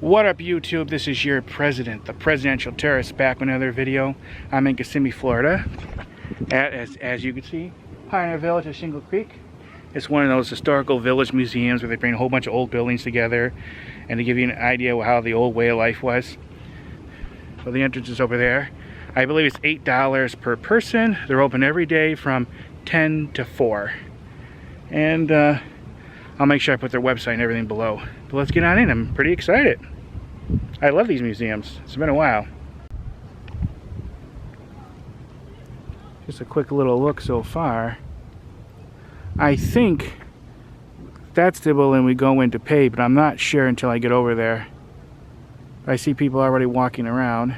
What up YouTube, this is your president, the presidential tourist, back with another video. I'm in Kissimmee, Florida, as you can see, Pioneer Village of Shingle Creek. It's one of those historical village museums where they bring a whole bunch of old buildings together and to give you an idea of how the old way of life was. So the entrance is over there. I believe it's $8 per person. They're open every day from 10 to 4. And I'll make sure I put their website and everything below. But let's get on in. I'm pretty excited. I love these museums. It's been a while. Just a quick little look so far. I think that's the building we go in to pay, but I'm not sure until I get over there. I see people already walking around.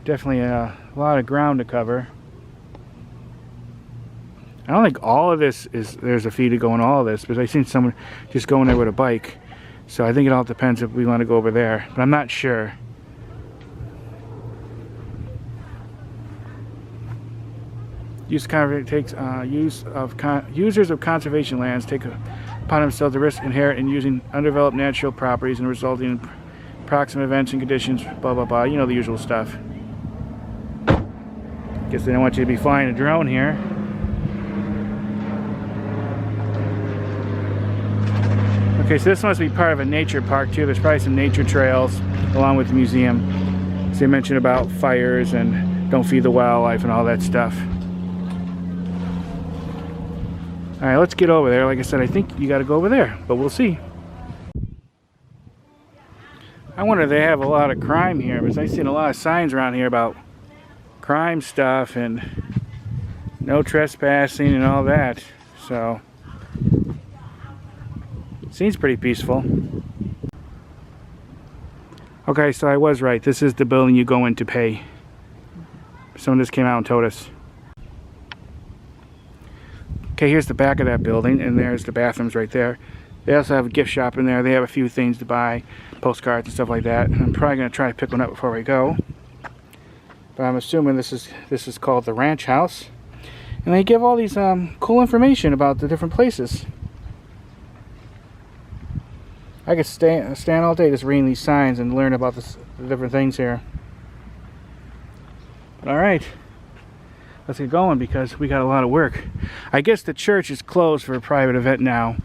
Definitely a lot of ground to cover. I don't think all of this is, there's a fee to go in all of this, because I've seen someone just going there with a bike. So I think it all depends if we want to go over there, but I'm not sure. Users of conservation lands take upon themselves the risk inherent in using undeveloped natural properties and resulting in proximate events and conditions, blah blah blah. You know the usual stuff. Guess they don't want you to be flying a drone here. Okay, so this must be part of a nature park too. There's probably some nature trails along with the museum. So they mentioned about fires and don't feed the wildlife and all that stuff. Alright, let's get over there. Like I said, I think you got to go over there, but we'll see. I wonder if they have a lot of crime here, because I've seen a lot of signs around here about crime stuff and no trespassing and all that. So seems pretty peaceful. Okay, so I was right. This is the building you go in to pay. Someone just came out and told us. Okay, here's the back of that building, and there's the bathrooms right there. They also have a gift shop in there. They have a few things to buy, postcards and stuff like that. I'm probably going to try to pick one up before we go. But I'm assuming this is called the Ranch House. And they give all these cool information about the different places. I could stand all day just reading these signs and learn about the different things here. But alright, let's get going because we got a lot of work. I guess the church is closed for a private event now,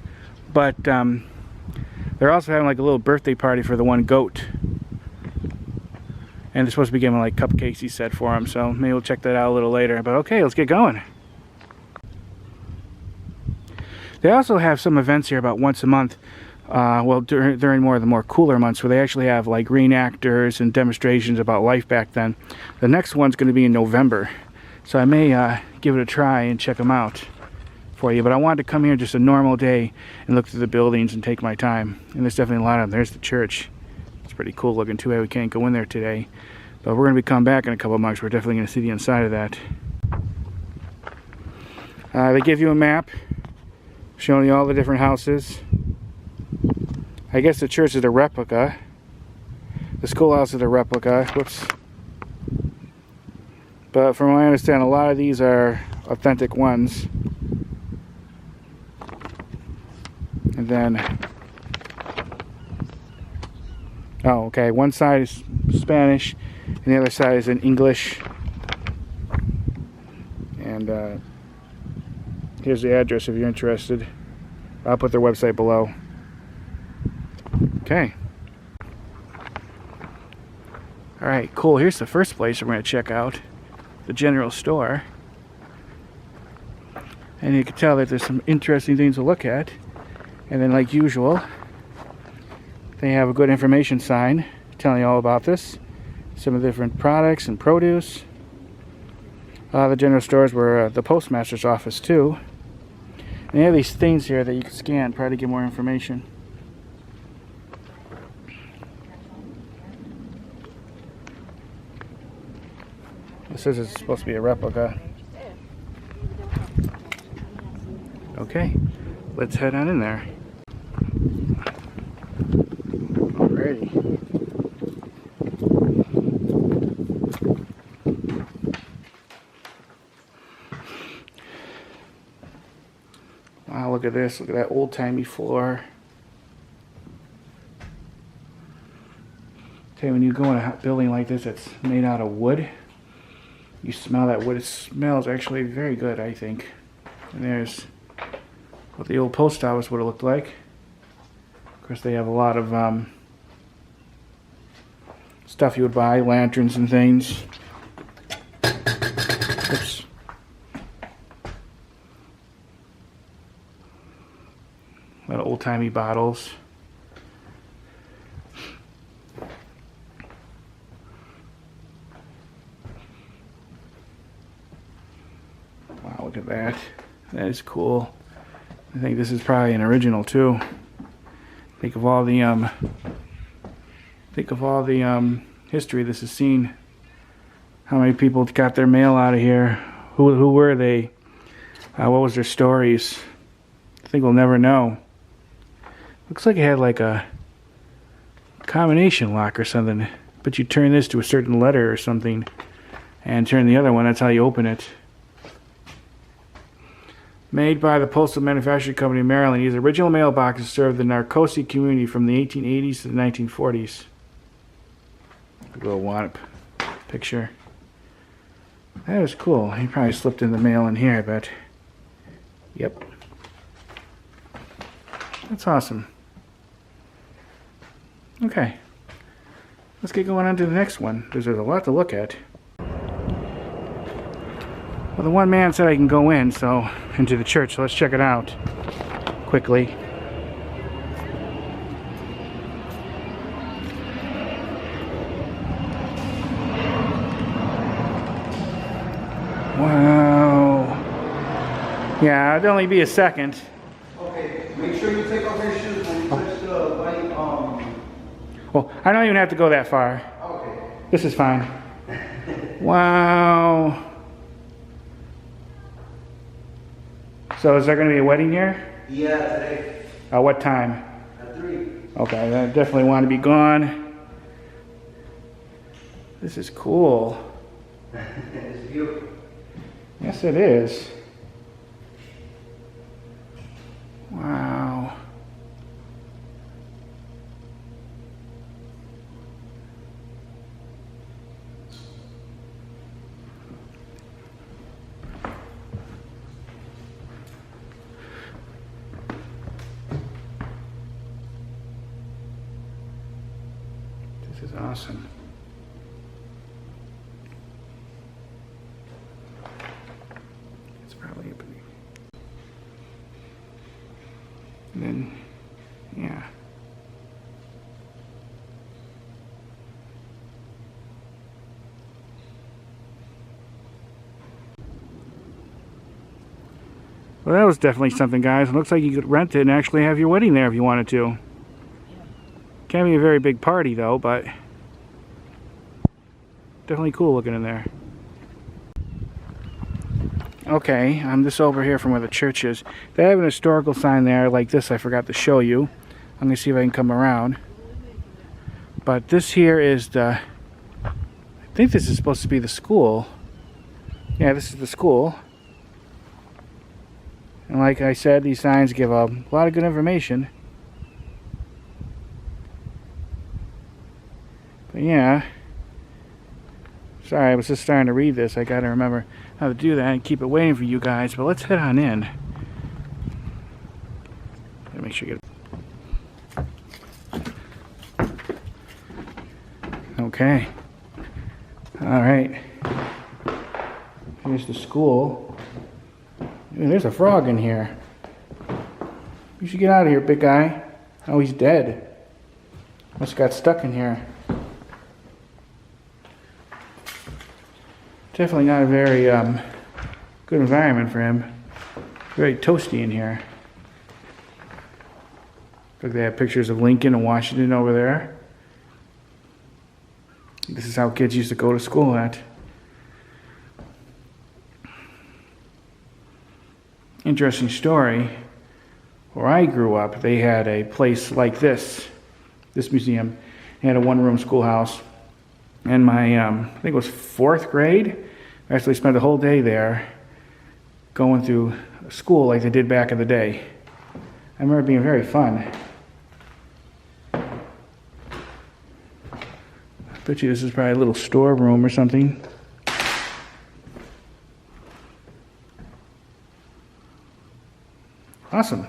but they're also having like a little birthday party for the one goat. And they're supposed to be giving like cupcakes, he said, for him, so maybe we'll check that out a little later. But okay, let's get going. They also have some events here about once a month. Well, during more of the more cooler months, where they actually have like reenactors and demonstrations about life back then. The next one's going to be in November, so I may give it a try and check them out for you. But I wanted to come here just a normal day and look through the buildings and take my time. And there's definitely a lot of them. There's the church. It's pretty cool looking too. We can't go in there today, but we're going to be coming back in a couple of months. We're definitely going to see the inside of that. They give you a map showing you all the different houses. I guess the church is a replica. The schoolhouse is a replica. Whoops. But from what I understand, a lot of these are authentic ones. And then, oh, okay, one side is Spanish and the other side is in English. And here's the address if you're interested. I'll put their website below. Okay. Alright, cool. Here's the first place we're going to check out. The general store. And you can tell that there's some interesting things to look at. And then, like usual, they have a good information sign telling you all about this. Some of the different products and produce. The general stores were the postmaster's office too. And they have these things here that you can scan, probably to get more information. This says it's supposed to be a replica. Okay, let's head on in there. Alrighty. Wow, look at this. Look at that old-timey floor. Tell you, when you go in a building like this that's made out of wood, you smell that wood. It smells actually very good, I think. And there's what the old post office would have looked like. Of course, they have a lot of stuff you would buy, lanterns and things. Oops. A lot of old-timey bottles. Wow, look at that. That is cool. I think this is probably an original too. Think of all the history this has seen. How many people got their mail out of here? Who were they? What was their stories? I think we'll never know. Looks like it had like a combination lock or something. But you turn this to a certain letter or something and turn the other one. That's how you open it. Made by the Postal Manufacturing Company of Maryland. These original mailboxes served the Narcosi community from the 1880s to the 1940s. A little want picture. That was cool. He probably slipped in the mail in here, I bet. Yep. That's awesome. Okay. Let's get going on to the next one, because there's a lot to look at. Well, the one man said I can go in, so into the church, so let's check it out quickly. Wow. Yeah, it'd only be a second. Okay, make sure you take off your shoes when you touch the light. Well, I don't even have to go that far. Okay. This is fine. Wow. So is there going to be a wedding here? Yeah, today. What time? At 3. Okay, I definitely want to be gone. This is cool. It's beautiful. Yes, it is. Wow. This is awesome. It's probably opening. And then, yeah. Well, that was definitely something, guys. It looks like you could rent it and actually have your wedding there if you wanted to. Can't be a very big party though, but definitely cool looking in there. Okay, I'm just over here from where the church is. They have an historical sign there like this I forgot to show you. I'm going to see if I can come around. But this here is the... I think this is supposed to be the school. Yeah, this is the school. And like I said, these signs give a lot of good information. But yeah. Sorry, I was just starting to read this. I got to remember how to do that and keep it waiting for you guys. But let's head on in. Gotta make sure you get... Okay. Alright. Here's the school. Ooh, there's a frog in here. You should get out of here, big guy. Oh, he's dead. Must have got stuck in here. Definitely not a very good environment for him. Very toasty in here. Look, they have pictures of Lincoln and Washington over there. This is how kids used to go to school at. Interesting story. Where I grew up, they had a place like this museum. They had a one-room schoolhouse. And my, I think it was 4th grade, I actually spent a whole day there going through school like they did back in the day. I remember it being very fun. Bet you this is probably a little storeroom or something. Awesome.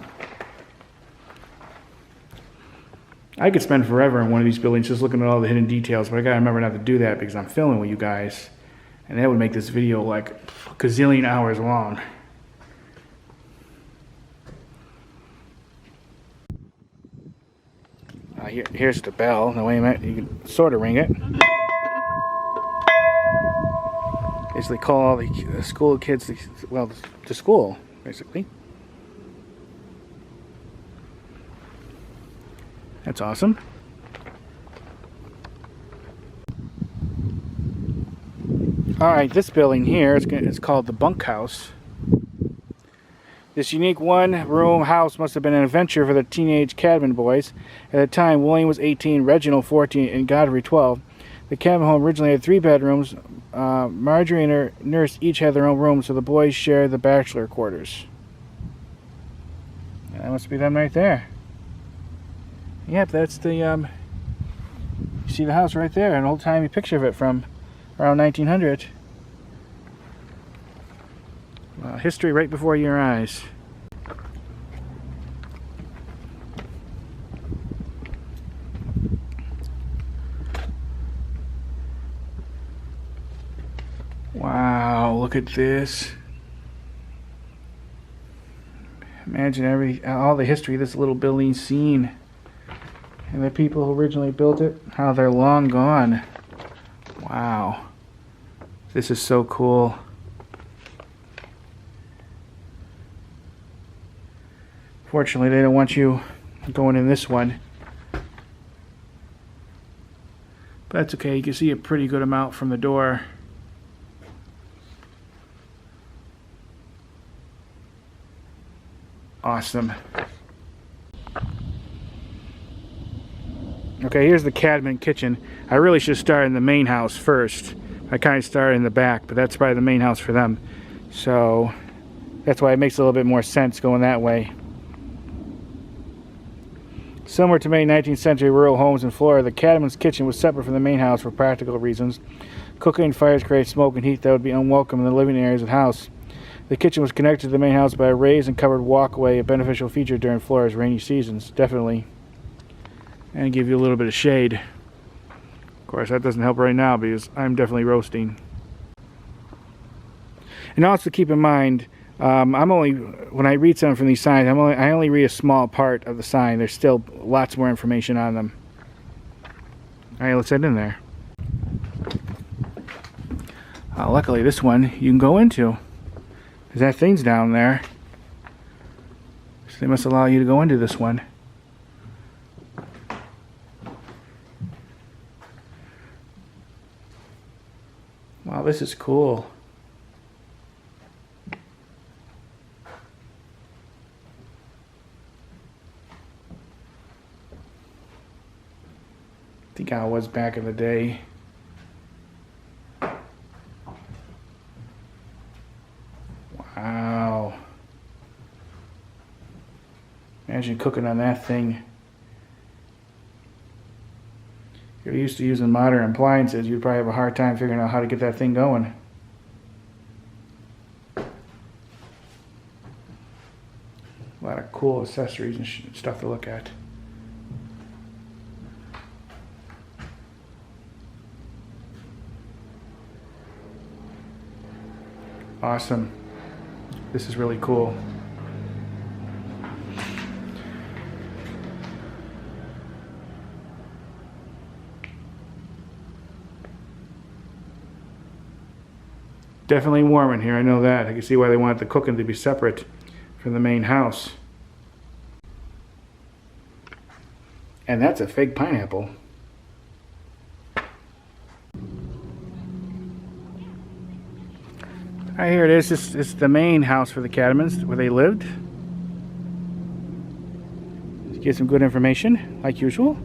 I could spend forever in one of these buildings just looking at all the hidden details, but I gotta remember not to do that because I'm filming with you guys. And that would make this video like a gazillion hours long. Here's the bell. No, wait a minute. You can sort of ring it. Basically call all the school kids, to school, basically. That's awesome. Alright, this building here is called the bunkhouse. This unique one-room house must have been an adventure for the teenage Cadman boys. At the time, William was 18, Reginald 14, and Godfrey 12. The Cadman home originally had 3 bedrooms. Marjorie and her nurse each had their own room, so the boys shared the bachelor quarters. That must be them right there. Yep, that's the, you see the house right there, an old-timey picture of it from around 1900. History right before your eyes. Wow, look at this. Imagine all the history this little building's seen. And the people who originally built it, how they're long gone. Wow. This is so cool. Fortunately, they don't want you going in this one. But that's okay, you can see a pretty good amount from the door. Awesome. Okay, here's the Cadman kitchen. I really should start in the main house first. I kind of started in the back, but that's probably the main house for them. So that's why it makes a little bit more sense going that way. Similar to many 19th century rural homes in Florida, the Cadman's kitchen was separate from the main house for practical reasons. Cooking fires create smoke and heat that would be unwelcome in the living areas of the house. The kitchen was connected to the main house by a raised and covered walkway, a beneficial feature during Florida's rainy seasons, definitely. And give you a little bit of shade. Of course, that doesn't help right now because I'm definitely roasting. And also keep in mind, when I read something from these signs, I only read a small part of the sign. There's still lots more information on them. Alright, let's head in there. Luckily, this one you can go into. Because that thing's down there. So they must allow you to go into this one. Wow, this is cool. I think how it was back in the day. Wow. Imagine cooking on that thing. If you're used to using modern appliances, you'd probably have a hard time figuring out how to get that thing going. A lot of cool accessories and stuff to look at. Awesome. This is really cool. Definitely warm in here, I know that. I can see why they wanted the cooking to be separate from the main house. And that's a fake pineapple. Alright, here it is. This is the main house for the Cadmans, where they lived. Let's get some good information, like usual.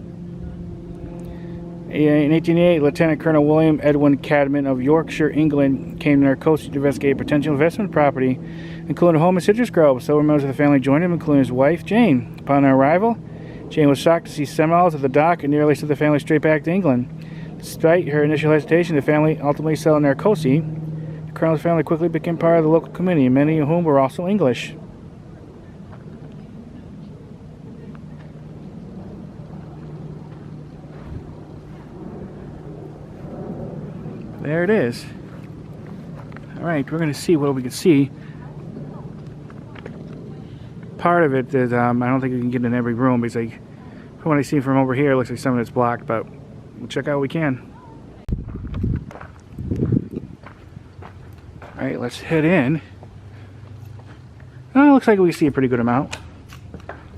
In 1888, Lieutenant Colonel William Edwin Cadman of Yorkshire, England, came to Narcotia to investigate potential investment property, including a home in Citrus Grove. Several members of the family joined him, including his wife, Jane. Upon their arrival, Jane was shocked to see Seminoles at the dock and nearly sent the family straight back to England. Despite her initial hesitation, the family ultimately settled in Narcosi. The colonel's family quickly became part of the local community, many of whom were also English. There it is. Alright, we're going to see what we can see. Part of it is, I don't think we can get in every room because from what I see from over here, it looks like some of it's blocked, but we'll check out what we can. Alright, let's head in. Oh, it looks like we see a pretty good amount.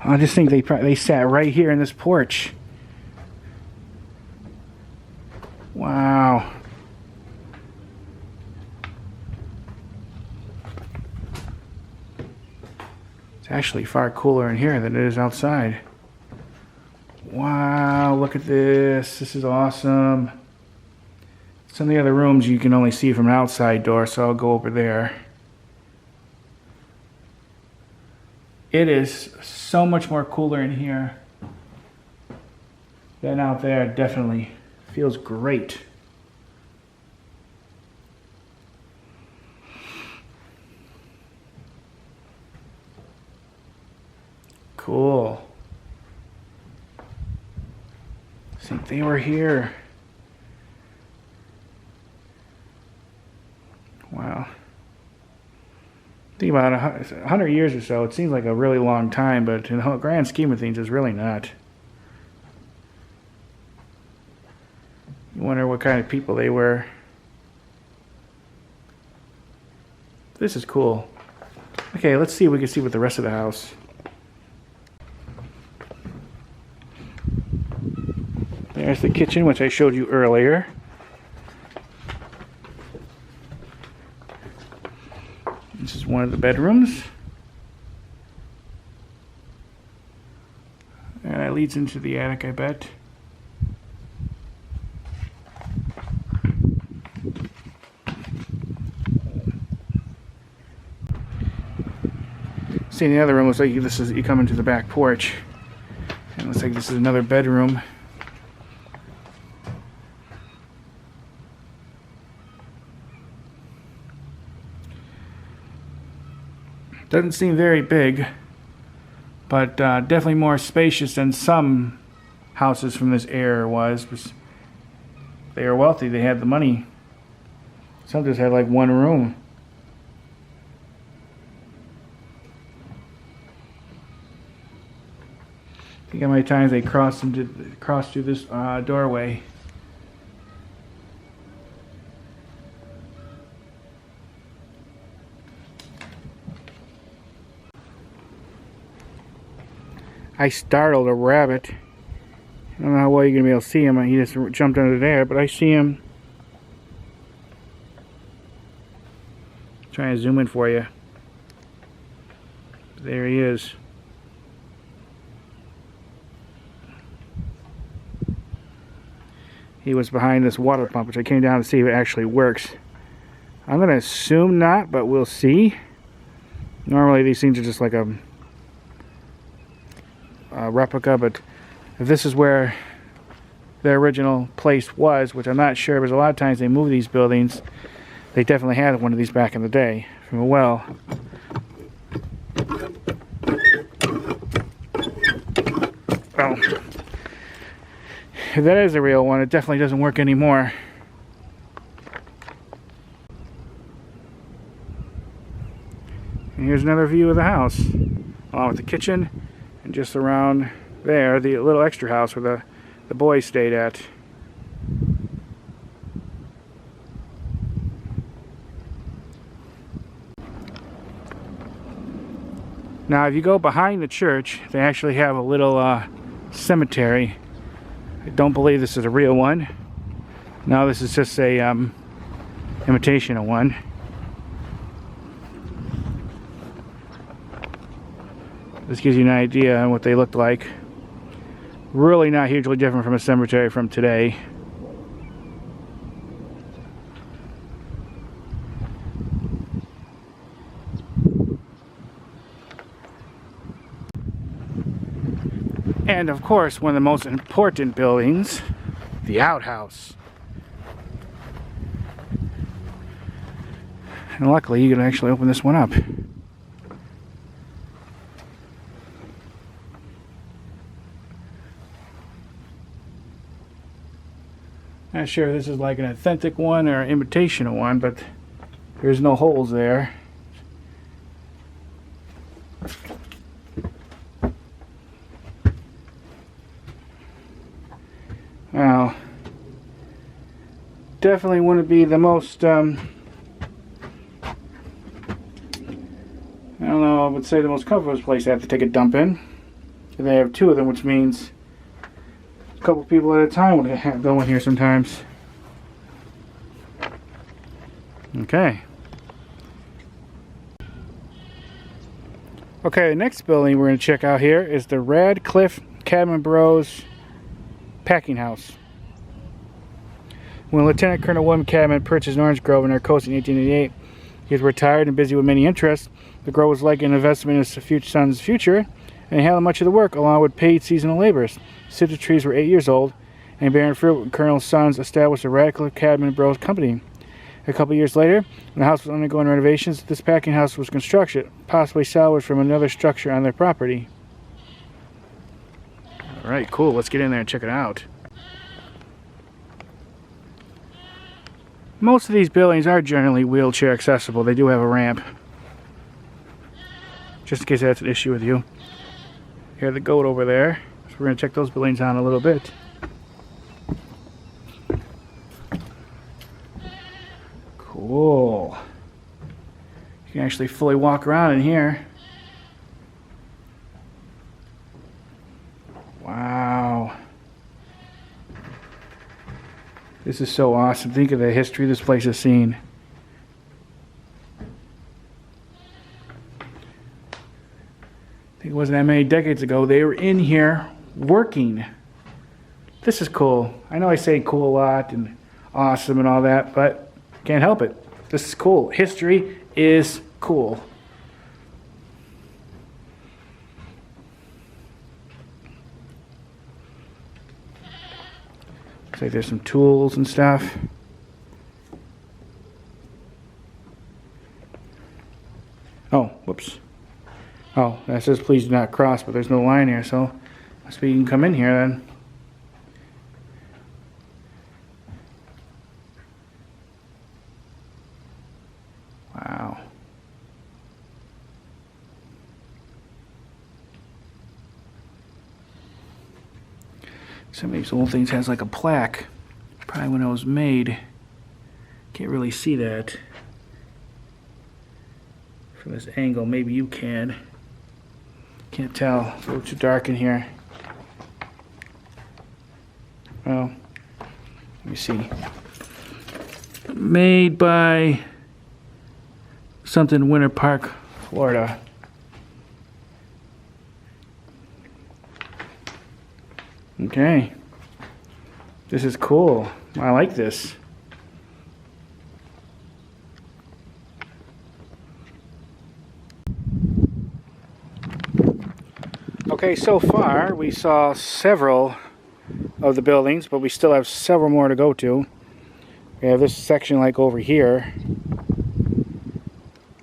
I just think they sat right here in this porch. Wow. It's actually far cooler in here than it is outside. Wow, look at this. This is awesome. Some of the other rooms you can only see from an outside door, so I'll go over there. It is so much more cooler in here than out there. Definitely feels great. Cool. I think they were here. Wow. Think about 100 years or so. It seems like a really long time, but in the grand scheme of things, it's really not. You wonder what kind of people they were. This is cool. Okay, let's see if we can see what the rest of the house. There's the kitchen, which I showed you earlier. This is one of the bedrooms. And that leads into the attic, I bet. See, in the other room, looks like this is, you come into the back porch. And it looks like this is another bedroom. Doesn't seem very big, but definitely more spacious than some houses from this era was. They were wealthy, they had the money. Some just had like one room. Think how many times they crossed through this doorway. I startled a rabbit. I don't know how well you're going to be able to see him. He just jumped under there, but I see him. Trying to zoom in for you. There he is. He was behind this water pump, which I came down to see if it actually works. I'm going to assume not, but we'll see. Normally these things are just like a replica, but if this is where the original place was, which I'm not sure, because a lot of times they move these buildings, they definitely had one of these back in the day from a well. Well, if that is a real one, it definitely doesn't work anymore. And here's another view of the house, along with the kitchen. And just around there, the little extra house where the boys stayed at. Now, if you go behind the church, they actually have a little cemetery. I don't believe this is a real one. No, this is just a imitation of one. This gives you an idea on what they looked like. Really not hugely different from a cemetery from today. And of course, one of the most important buildings, the outhouse. And luckily you can actually open this one up. Not sure if this is like an authentic one or an imitation one, but there's no holes there. Now, definitely wouldn't be the most, I don't know, I would say the most comfortable place I have to take a dump in. And they have two of them, which means a couple people at a time would go in here sometimes. Okay. Okay, the next building we're going to check out here is the Radcliffe Cabin Bros Packing House. When Lieutenant Colonel William Cabin purchased Orange Grove in our coast in 1888, he was retired and busy with many interests. The grove was like an investment in his future son's future, and he handled much of the work along with paid seasonal laborers. Citrus trees were 8 years old and bearing fruit. Colonel's sons established the Radcliffe Cabin Bros Company. A couple years later, when the house was undergoing renovations, this packing house was constructed, possibly salvaged from another structure on their property. Alright, cool. Let's get in there and check it out. Most of these buildings are generally wheelchair accessible. They do have a ramp. Just in case that's an issue with you. Here's the goat over there. So we're going to check those buildings out in a little bit. Cool. You can actually fully walk around in here. Wow. This is so awesome. Think of the history this place has seen. I think it wasn't that many decades ago they were in here working. This is cool. I know I say cool a lot and awesome and all that, but can't help it. This is cool. History is cool. Looks like there's some tools and stuff. Oh, whoops. Oh, that says please do not cross, but there's no line here, so must be you can come in here then. Wow. Some of these old things has like a plaque. Probably when it was made. Can't really see that from this angle. Maybe you can. Can't tell. It's a little too dark in here. Well, let me see. Made by something Winter Park, Florida. Okay. This is cool. I like this. Okay, so far we saw several of the buildings, but we still have several more to go to. We have this section like over here,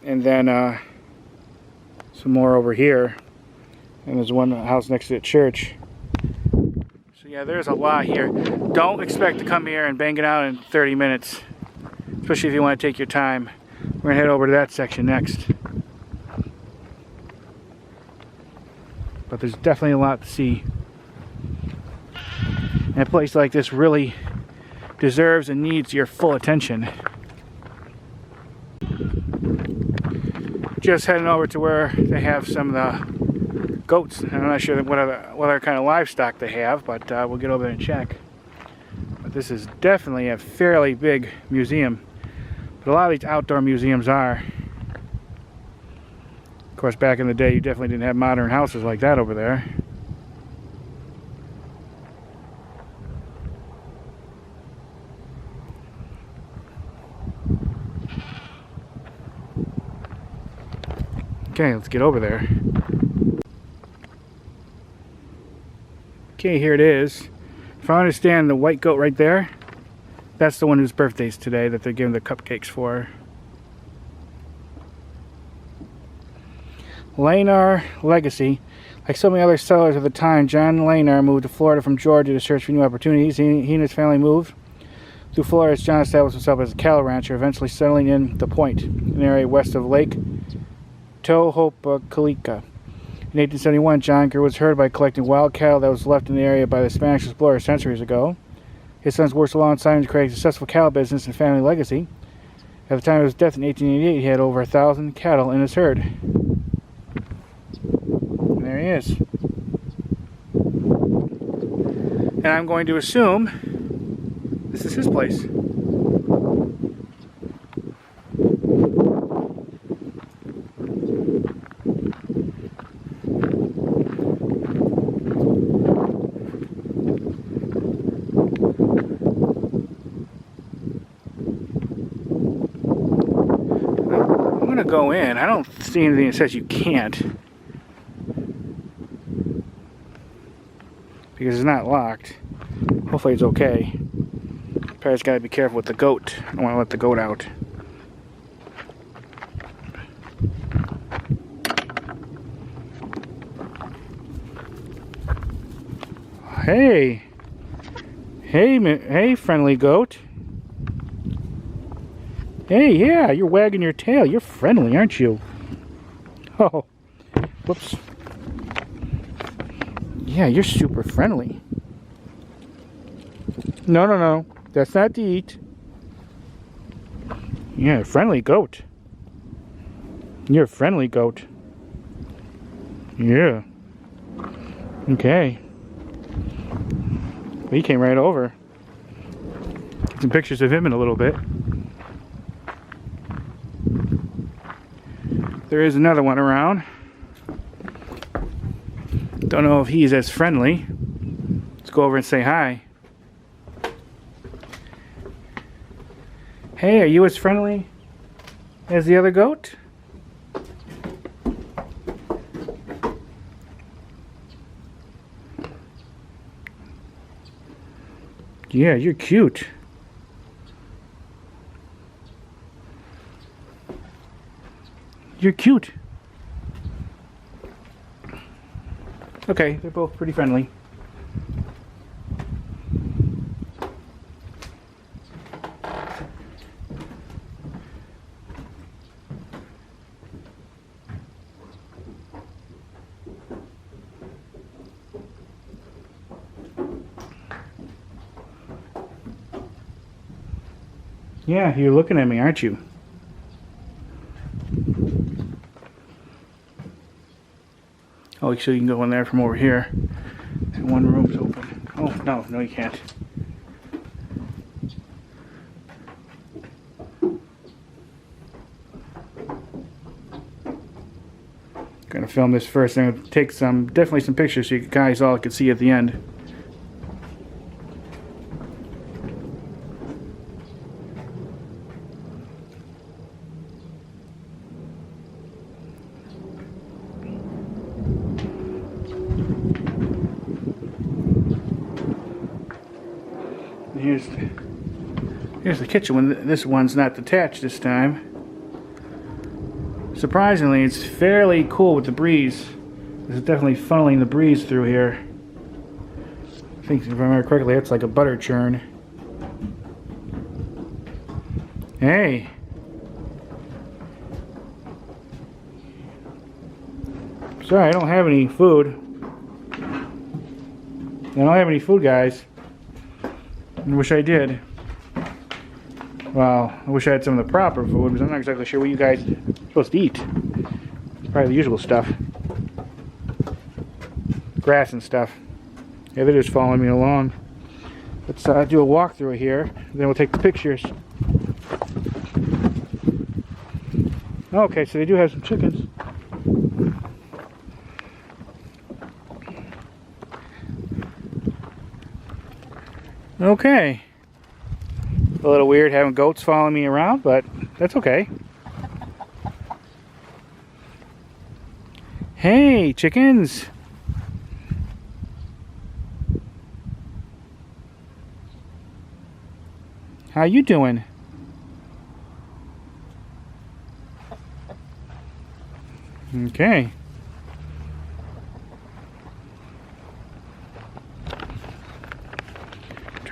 and then some more over here, and there's one house next to the church. So yeah, there's a lot here. Don't expect to come here and bang it out in 30 minutes, especially if you want to take your time. We're gonna head over to that section next. But there's definitely a lot to see. And a place like this really deserves and needs your full attention. Just heading over to where they have some of the goats. I'm not sure what other kind of livestock they have, but we'll get over there and check. But this is definitely a fairly big museum. But a lot of these outdoor museums are. Of course, back in the day, you definitely didn't have modern houses like that over there. Okay, let's get over there. Okay, here it is. If I understand, the white goat right there, that's the one whose birthday's today that they're giving the cupcakes for. Lanar legacy. Like so many other settlers of the time, John Lanar moved to Florida from Georgia to search for new opportunities. He and his family moved through Florida as John established himself as a cattle rancher, eventually settling in the Point, an area west of Lake Tohopekalica. In 1871, John grew his herd by collecting wild cattle that was left in the area by the Spanish explorers centuries ago. His sons worked alongside him to create a successful cattle business and family legacy. At the time of his death in 1888, he had over 1,000 cattle in his herd. And there he is. And I'm going to assume this is his place. I'm going to go in. I don't see anything that says you can't, because it's not locked. Hopefully it's okay. Probably just got to be careful with the goat. I don't want to let the goat out. Hey! Hey, friendly goat. Hey, yeah, you're wagging your tail. You're friendly, aren't you? Oh, whoops. Yeah, you're super friendly. No. That's not to eat. Yeah, friendly goat. You're a friendly goat. Yeah. Okay. He came right over. Get some pictures of him in a little bit. There is another one around. Don't know if he's as friendly. Let's go over and say hi. Hey, are you as friendly as the other goat? Yeah, you're cute. You're cute. Okay, they're both pretty friendly. Yeah, you're looking at me, aren't you? Oh, so you can go in there from over here. And one room's open. Oh, no, you can't. Gonna film this first. I'm gonna take definitely some pictures so you guys all can see at the end. Here's the kitchen one. This one's not detached this time. Surprisingly, it's fairly cool with the breeze. This is definitely funneling the breeze through here. I think if I remember correctly, it's like a butter churn. Hey. Sorry, I don't have any food. I don't have any food, guys. I wish I did. Well, I wish I had some of the proper food, because I'm not exactly sure what you guys are supposed to eat. Probably the usual stuff. Grass and stuff. Yeah, they're just following me along. Let's do a walkthrough here, then we'll take the pictures. Okay, so they do have some chickens. Okay. A little weird having goats following me around, but that's okay. Hey, chickens! How you doing? Okay.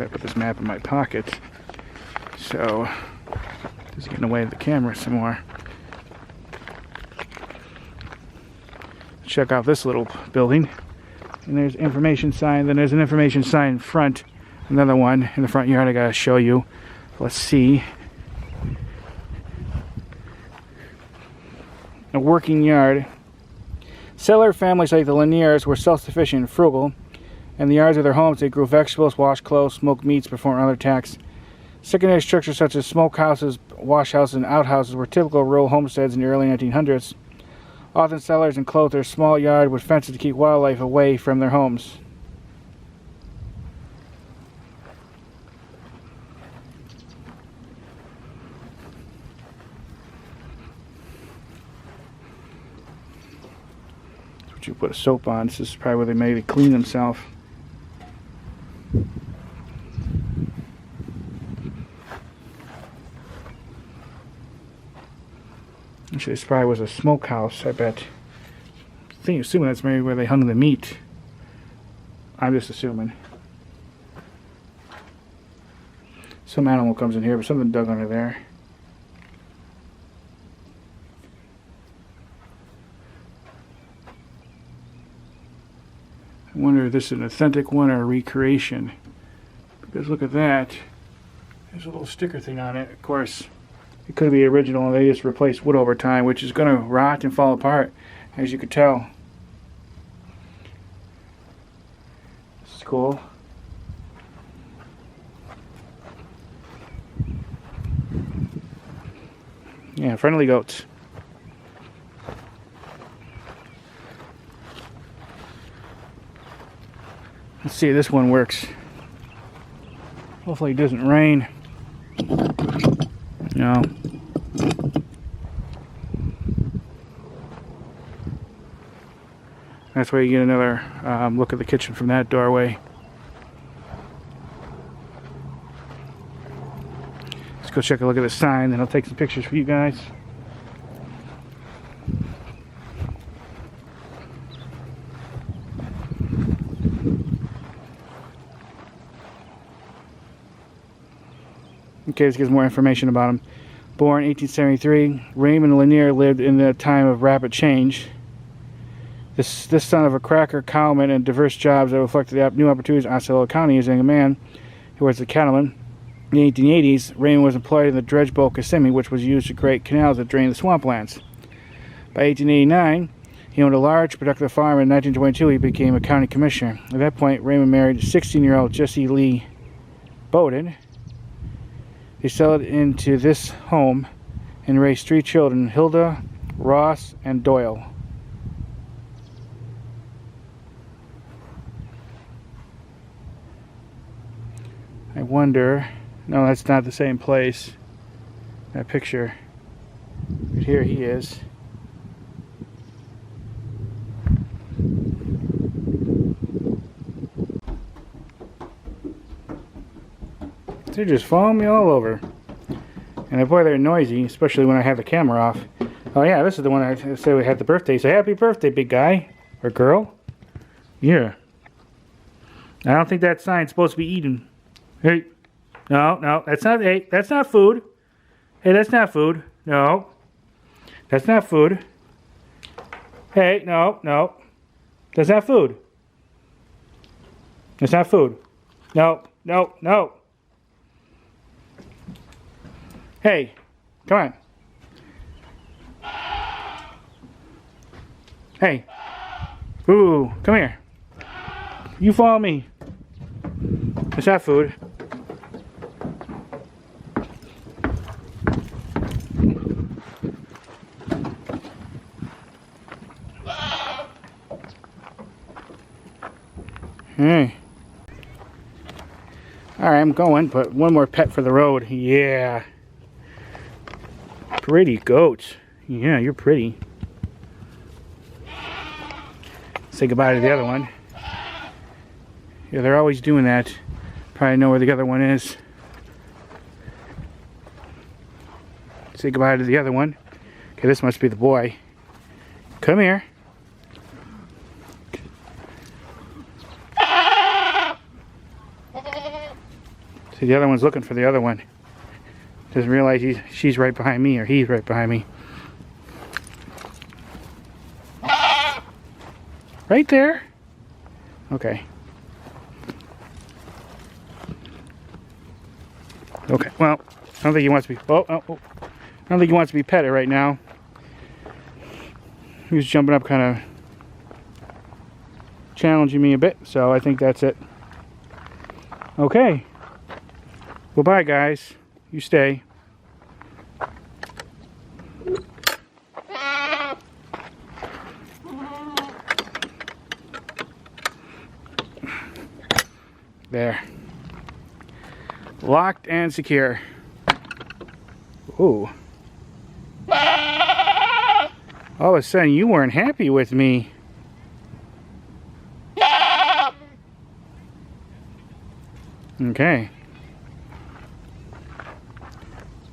try to put this map in my pocket. So, just getting away with the camera some more. Check out this little building. And there's information sign. Then there's an information sign in front. Another one in the front yard I gotta show you. Let's see. A working yard. Settler families like the Laniers were self-sufficient and frugal. In the yards of their homes, they grew vegetables, washed clothes, smoked meats, performed other tasks. Secondary structures such as smokehouses, washhouses, and outhouses were typical rural homesteads in the early 1900s. Often settlers enclosed their small yard with fences to keep wildlife away from their homes. That's what you put a soap on. This is probably where they maybe clean themselves. Actually, this probably was a smokehouse, I bet. Assuming that's maybe where they hung the meat. I'm just assuming. Some animal comes in here, but something dug under there. I wonder if this is an authentic one or a recreation. Because look at that. There's a little sticker thing on it, of course. It could be original and they just replaced wood over time, which is going to rot and fall apart, as you could tell. This is cool. Yeah, friendly goats. Let's see if this one works. Hopefully it doesn't rain. No. That's where you get another look at the kitchen from that doorway. Let's go check a look at the sign, then I'll take some pictures for you guys. Okay, this gives more information about him. Born 1873, Raymond Lanier lived in a time of rapid change. This son of a cracker, cowman, and diverse jobs that reflected the new opportunities in Osceola County as a young man who was a cattleman. In the 1880s, Raymond was employed in the dredge boat Kissimmee, which was used to create canals that drained the swamplands. By 1889, he owned a large, productive farm, and in 1922 he became a county commissioner. At that point, Raymond married 16-year-old Jessie Lee Bowden. They settled into this home and raised 3 children, Hilda, Ross, and Doyle. I wonder, no, that's not the same place. That picture, right here he is. They're just following me all over. And boy, they're noisy, especially when I have the camera off. Oh yeah, this is the one I said we had the birthday. So happy birthday, big guy. Or girl. Yeah. I don't think that sign's supposed to be eaten. Hey. No, that's not, hey, that's not food. Hey, that's not food. No. That's not food. Hey, no. That's not food. That's not food. No. Hey, come on. Hey. Ooh, come here. You follow me. It's not food. Hey. Alright, I'm going, but one more pet for the road. Yeah. Pretty goats. Yeah, you're pretty. Say goodbye to the other one. Yeah, they're always doing that. Probably know where the other one is. Say goodbye to the other one. Okay, this must be the boy. Come here. See, the other one's looking for the other one. Doesn't realize she's right behind me, or he's right behind me. Right there? Okay. Okay, well, I don't think he wants to be, I don't think he wants to be petted right now. He was jumping up, kind of challenging me a bit, so I think that's it. Okay. Well, bye, guys. You stay. There. Locked and secure. Ooh. All of a sudden, you weren't happy with me. Okay.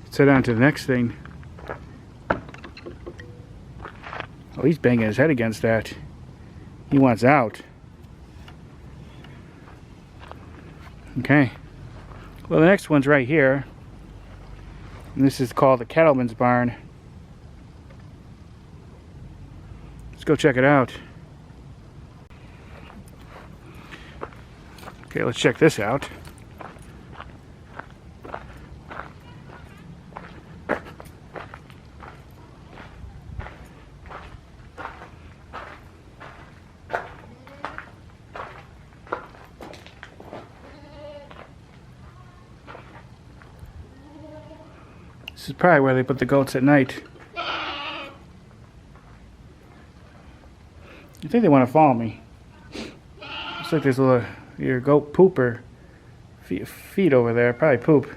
Let's head on to the next thing. Oh, he's banging his head against that. He wants out. Okay. Well, the next one's right here. And this is called the Cattleman's Barn. Let's go check it out. Okay, let's check this out. This is probably where they put the goats at night. I think they want to follow me. Looks like there's a little your goat poop or feet over there. Probably poop.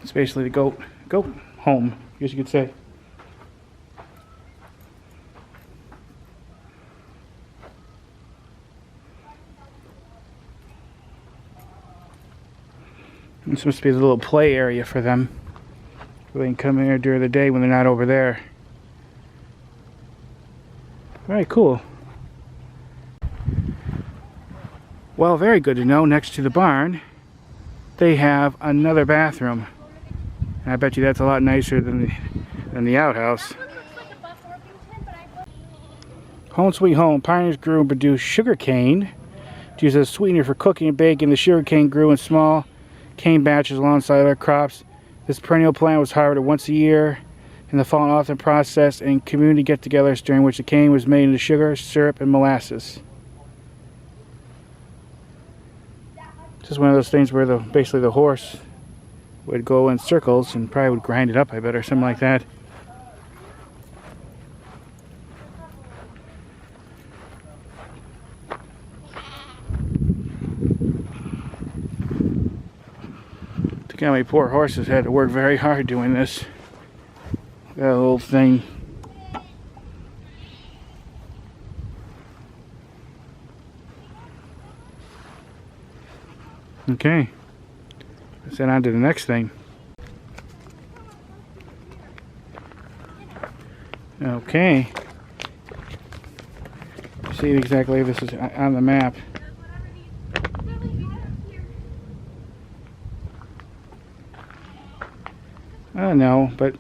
It's basically the goat home, I guess you could say. This must be a little play area for them. They can come in here during the day when they're not over there. Very cool. Well, very good to know. Next to the barn, they have another bathroom. And I bet you that's a lot nicer than the outhouse. Home sweet home. Pioneers grew and produced sugar cane. Used as a sweetener for cooking and baking. The sugar cane grew in small cane batches alongside other crops. This perennial plant was harvested once a year in the fall and often processed in community get-togethers during which the cane was made into sugar, syrup, and molasses. Just one of those things where basically the horse would go in circles and probably would grind it up, I bet, or something like that. Look how many poor horses had to work very hard doing this. That little thing. Okay. Let's head on to the next thing. Okay. See exactly if this is on the map. I don't know, but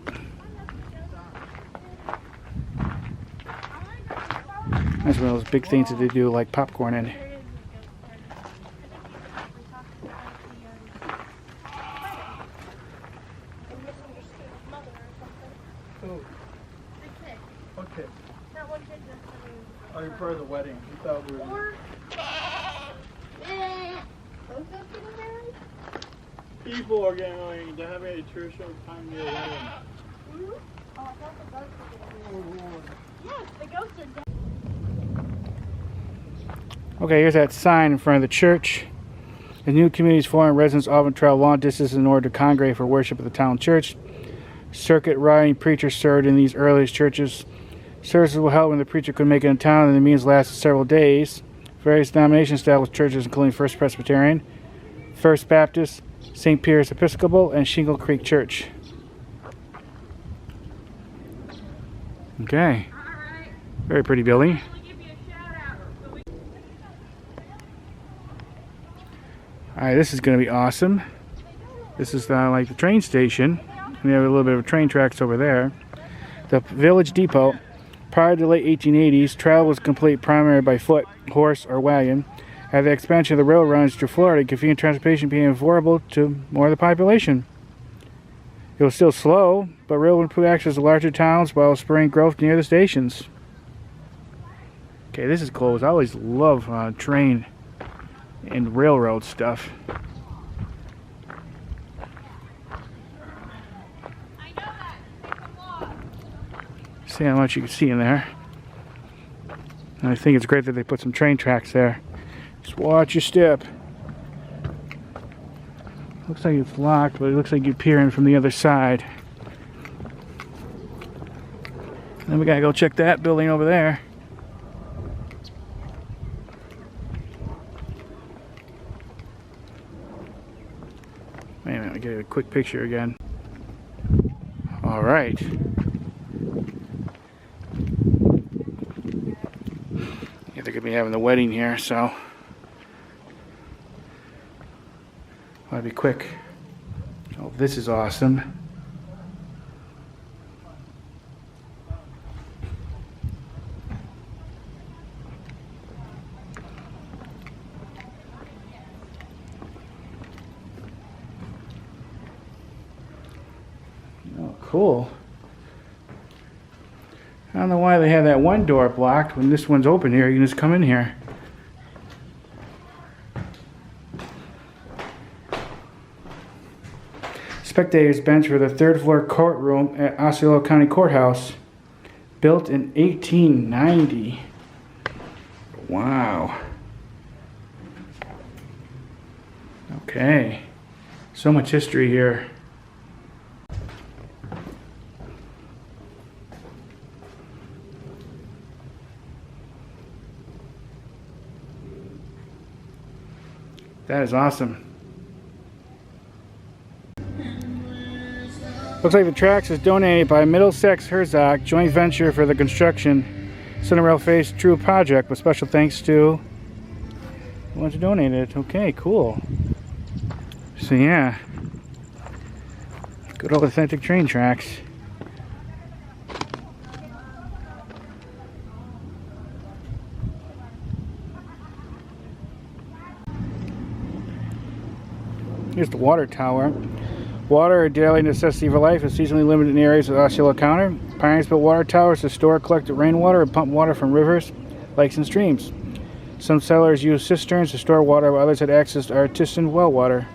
that's one of those big things that they do like popcorn in. Okay. Oh, you're part of the wedding. You thought we were... People are getting married. They're having a traditional time near wedding. Oh, I thought the ghosts were getting Yes, the ghosts are dead. Okay, here's that sign in front of the church. The new communities forming residents often travel long distances in order to congregate for worship at the town church. Circuit riding preachers served in these earliest churches. Services were held when the preacher could make it in town, and the meetings lasted several days. Various denominations established churches, including First Presbyterian, First Baptist, St. Peter's Episcopal, and Shingle Creek Church. Okay. Very pretty building. Alright, this is going to be awesome. This is like the train station. We have a little bit of train tracks over there. The village depot. Prior to the late 1880s, travel was complete primarily by foot, horse, or wagon. After the expansion of the railroad runs to Florida, convenient transportation became affordable to more of the population. It was still slow, but railroad improved access to larger towns while spurring growth near the stations. Okay, this is cool. I always love train and railroad stuff. See how much you can see in there. And I think it's great that they put some train tracks there. Just watch your step. Looks like it's locked, but it looks like you peer in from the other side. Then we gotta go check that building over there. Wait a minute, we get a quick picture again. Alright. Yeah, they're gonna be having the wedding here, so I'll be quick. Oh, this is awesome. Oh, cool. I don't know why they have that one door blocked when this one's open here. You can just come in here. Spectators bench for the third floor courtroom at Osceola County Courthouse, built in 1890. Wow. Okay. So much history here. That is awesome. Looks like the tracks is donated by Middlesex Herzog joint venture for the construction Cinderella Face True project, with special thanks to the ones who donated. Okay, cool. So yeah, good old authentic train tracks. Here's the water tower. Water, a daily necessity for life, is seasonally limited in areas of Osceola County. Pioneers built water towers to store collected rainwater and pump water from rivers, lakes, and streams. Some settlers used cisterns to store water, while others had access to artisan well water.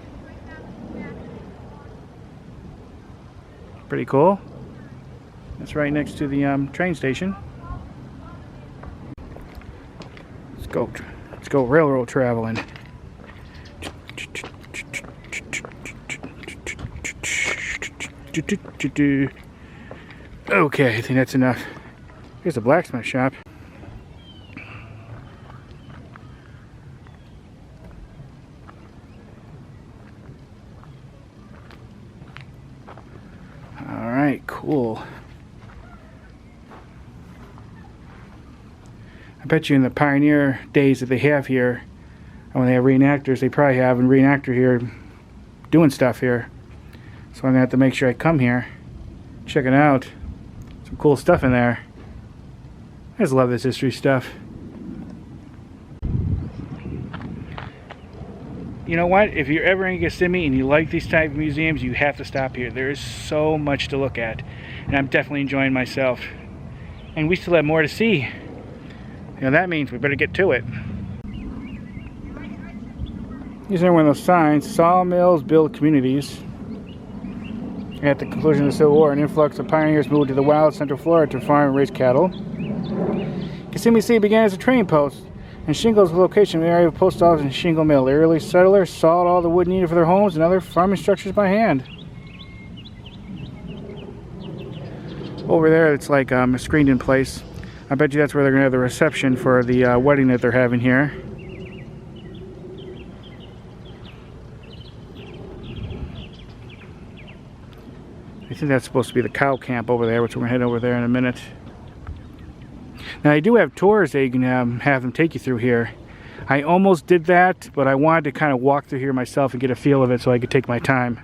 Pretty cool. That's right next to the train station. Let's go railroad traveling. Okay, I think that's enough. Here's a blacksmith shop. Alright, cool. I bet you in the pioneer days that they have here, and when they have reenactors, they probably have a reenactor here doing stuff here. So I'm gonna have to make sure I come here, check it out. Some cool stuff in there. I just love this history stuff. You know what? If you're ever in Kissimmee and you like these type of museums, you have to stop here. There is so much to look at, and I'm definitely enjoying myself. And we still have more to see. You know, that means we better get to it. These are one of those signs. Sawmills build communities. At the conclusion of the Civil War, an influx of pioneers moved to the wild Central Florida to farm and raise cattle. Kissimmee City began as a trading post, and Shingle's location in the area of post office and Shingle Mill. The early settlers sawed all the wood needed for their homes and other farming structures by hand. Over there, it's like a screened-in place. I bet you that's where they're going to have the reception for the wedding that they're having here. I think that's supposed to be the cow camp over there, which we're going to head over there in a minute. Now, I do have tours that you can have them take you through here. I almost did that, but I wanted to kind of walk through here myself and get a feel of it so I could take my time.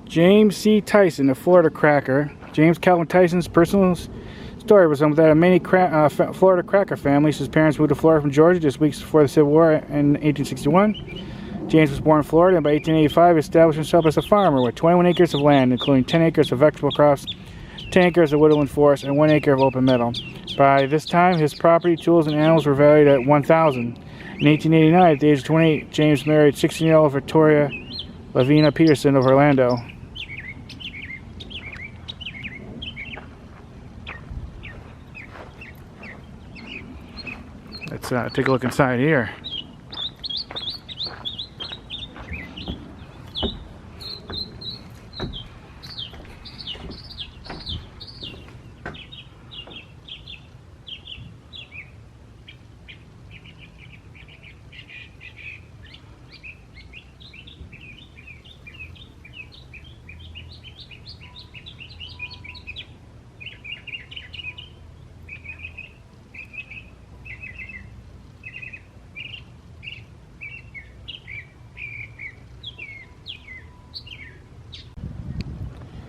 James C. Tyson, the Florida cracker. James Calvin Tyson's personal story was that of many Florida cracker families. His parents moved to Florida from Georgia just weeks before the Civil War in 1861. James was born in Florida and by 1885 established himself as a farmer with 21 acres of land, including 10 acres of vegetable crops, 10 acres of woodland forest, and 1 acre of open meadow. By this time, his property, tools, and animals were valued at $1,000. In 1889, at the age of 28, James married 16-year-old Victoria Lavina Peterson of Orlando. Let's take a look inside here.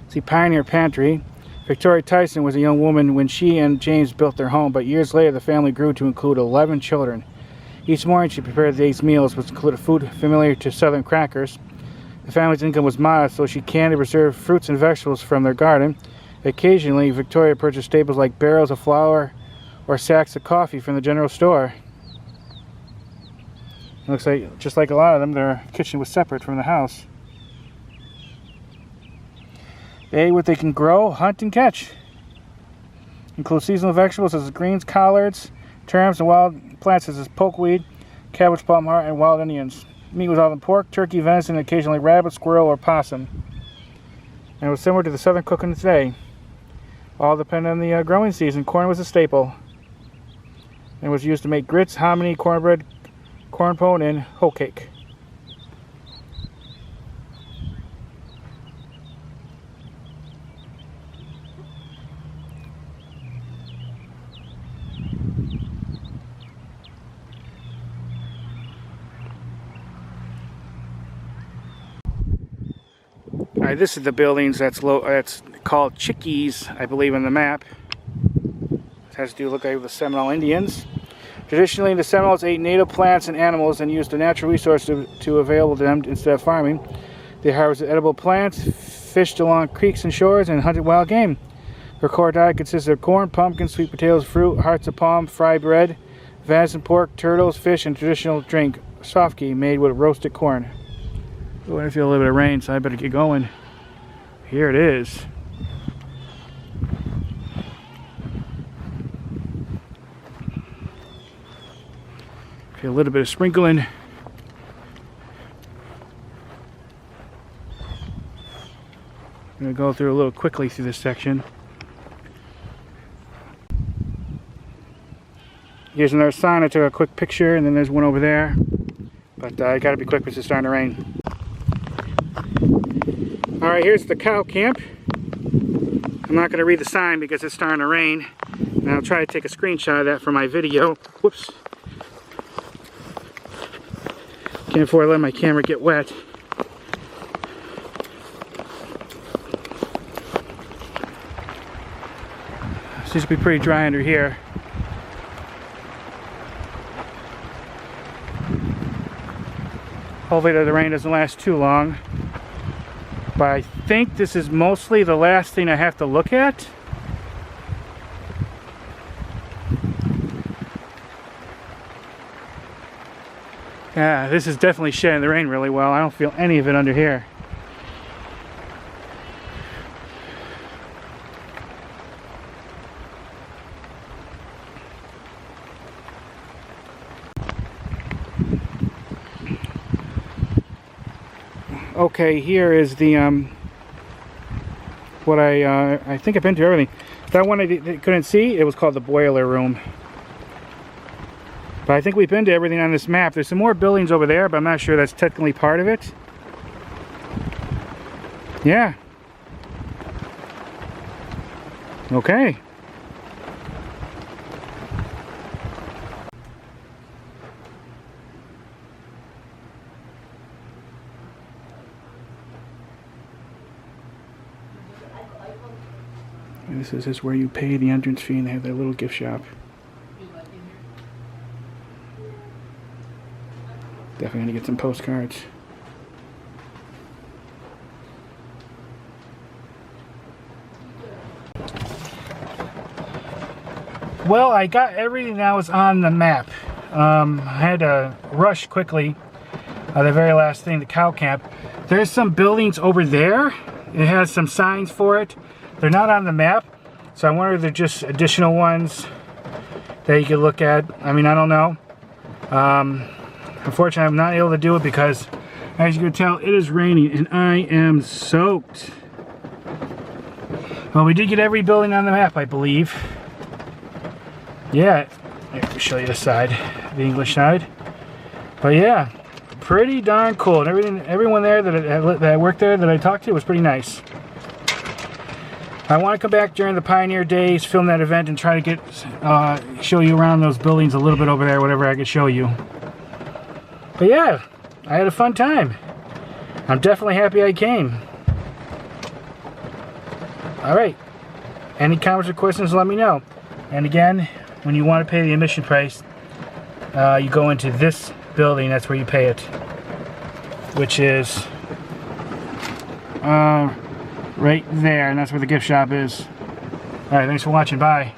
See, Pioneer Pantry. Victoria Tyson was a young woman when she and James built their home, but years later the family grew to include 11 children. Each morning she prepared the day's meals, which included food familiar to Southern crackers. The family's income was modest, so she canned and preserved fruits and vegetables from their garden. Occasionally, Victoria purchased staples like barrels of flour or sacks of coffee from the general store. It looks like, just like a lot of them, their kitchen was separate from the house. They ate what they can grow, hunt, and catch. Include seasonal vegetables such as greens, collards, terms, and wild plants such as pokeweed, cabbage, palm heart, and wild onions. Meat was often pork, turkey, venison, and occasionally rabbit, squirrel, or possum. And it was similar to the southern cooking today. All depended on the growing season. Corn was a staple. And was used to make grits, hominy, cornbread, corn pone, and hoe cake. Alright, this is the buildings that's called Chickees, I believe, on the map. It has to look like the Seminole Indians. Traditionally, the Seminoles ate native plants and animals and used the natural resources to available to them instead of farming. They harvested edible plants, fished along creeks and shores, and hunted wild game. Their core diet consisted of corn, pumpkins, sweet potatoes, fruit, hearts of palm, fried bread, venison, pork, turtles, fish, and traditional drink, sofki, made with roasted corn. Oh, I feel a little bit of rain, so I better get going. Here it is. Feel a little bit of sprinkling. I'm going to go through a little quickly through this section. Here's another sign. I took a quick picture, and then there's one over there. But I got to be quick because it's starting to rain. Alright, here's the cow camp. I'm not going to read the sign because it's starting to rain. And I'll try to take a screenshot of that for my video. Whoops. Can't afford to let my camera get wet. Seems to be pretty dry under here. Hopefully the rain doesn't last too long. But I think this is mostly the last thing I have to look at. Yeah, this is definitely shedding the rain really well. I don't feel any of it under here. Okay, here is the what I think I've been to everything. That one I couldn't see. It was called the boiler room. But I think we've been to everything on this map. There's some more buildings over there, but I'm not sure that's technically part of it. Yeah. Okay. This is just where you pay the entrance fee, and they have their little gift shop. Definitely gonna get some postcards. Well, I got everything that was on the map. I had to rush quickly. The very last thing, the cow camp. There's some buildings over there. It has some signs for it. They're not on the map, so I wonder if they're just additional ones that you could look at. I mean, I don't know. Unfortunately, I'm not able to do it because, as you can tell, it is raining and I am soaked. Well, we did get every building on the map, I believe. Yeah, let me show you the side, the English side. But yeah, pretty darn cool. And everyone there that worked there that I talked to was pretty nice. I want to come back during the Pioneer Days, film that event, and try to get show you around those buildings a little bit over there, whatever I could show you. But yeah, I had a fun time. I'm definitely happy I came. Alright, any comments or questions, let me know. And again, when you want to pay the admission price, you go into this building, that's where you pay it. Which is right there, and that's where the gift shop is. Alright, thanks for watching, bye.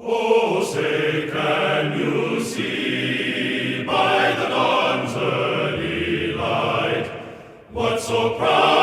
Oh, say, can you see by the dawn's early light what so proud